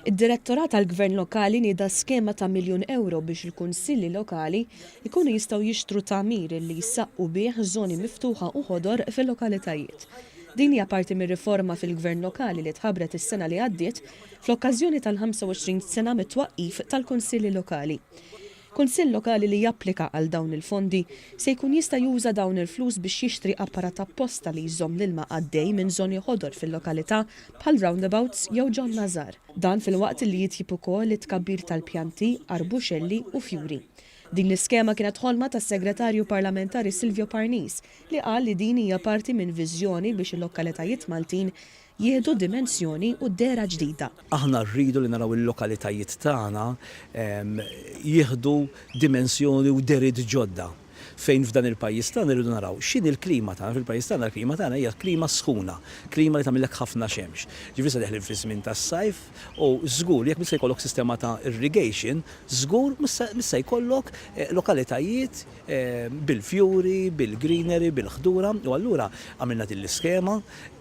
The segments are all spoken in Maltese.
Id-Direttorat tal-Gvern Lokali nieda skema ta' €1,000,000 biex il-kunsilli lokali jkunu jistgħu jixtru tagħmir li jsaqqu bih żoni miftuħa u ħodor fil-lokalitajiet. Din hija parti mir-riforma fil-Gvern Lokali li tħabbret is-sena li għaddiet fl-okkażjoni tal-25 sena mit-twaqqif tal-Kunsilli Lokali. Kunsill lokali li japplika għal dawn il-fondi se jkun jista' juża dawn il-flus biex jixtri apparat apposta li jżomm l-ilma għaddej minn żoni ħodor fil-lokalità bħal roundabouts jew John Nazar. Dan fil-waqt li jitjib ukoll it-tkabbir tal-pjanti, arbuxelli u fjuri. Din l-iskema kienet ħolma tas-Segretarju Parlamentari Silvio Parnis li qal li din hija parti minn viżjoni biex il-lokalitajiet Maltin jieħdu dimensjoni u dera ġdida. Aħna rridu li naraw il-lokalitajiet tagħna jieħdu dimensjoni u derid ġodda. Fejn f'dan il-pajjiż tagħna rridu naraw x'in il-klima tagħna fil-pajjiż tagħna, il-klima tagħna hija klima sħuna, klima li tagħmilek ħafna xemx. Ġifieri se deħli fi-żmien tas-sajf u żgur jekk mista jkollok sistema ta' irrigation, żgur mista jkollok lokalitajiet bil-fjuri, bil-greenery, bil-ħdura u allura għamilna din l-iskema.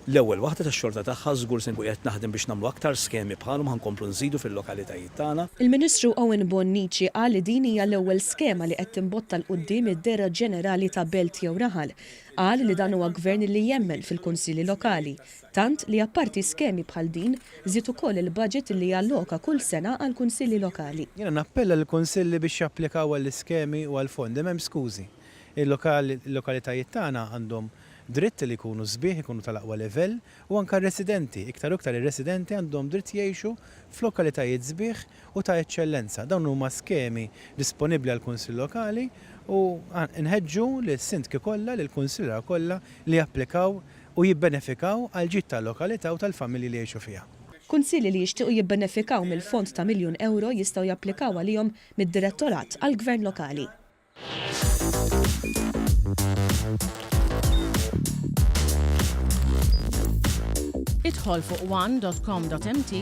L-ewwel waħda tax-xorta tagħha żgur se nkun qed naħdem biex nagħmlu aktar skemi bħalhom ħankomplu nżidu fil-lokalitajiet tagħna. Il-Ministru Owen Bonnici qal li din hija l-ewwel skema li qed timbotta l quddiem id-dera ġenerali ta' Belt jew Raħal. Qal li dan huwa gvern li jemmen fil-kunsilli lokali, tant li apparti skemi bħal din żied ukoll il-budget li jalloka kull sena għall kunsilli lokali. Jiena nappella l-kunsilli biex japplikaw għall-iskemi u għall-fondi m'hemm skużi. Il-lokalitajiet tagħna għandhom dritt li jkunu sbieħ, jkunu tal-aqwa livell u anke residenti, iktar ir-residenti għandhom dritt jgħixu f'lokalitajiet sbieħ u ta' eċċellenza. Dawn huma skemi disponibbli għall kunsill lokali u nħeġġu lis-sindki kollha, lill-kunsillera kollha li japplikaw u jibbenefikaw għal ġid tal-lokalità u tal-familji li jgħixu fiha. Kunsilli li jixtiequ jibbenefikaw mill-fond ta' €1,000,000 jistgħu japplikaw għalihom mid-Direttorat għall-Gvern Lokali. Idħol fuq one.com.mt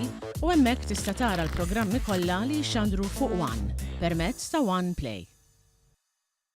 u hemmhekk tista' tara l-programmi kollha li jxandru fuq One permezz ta' One Play.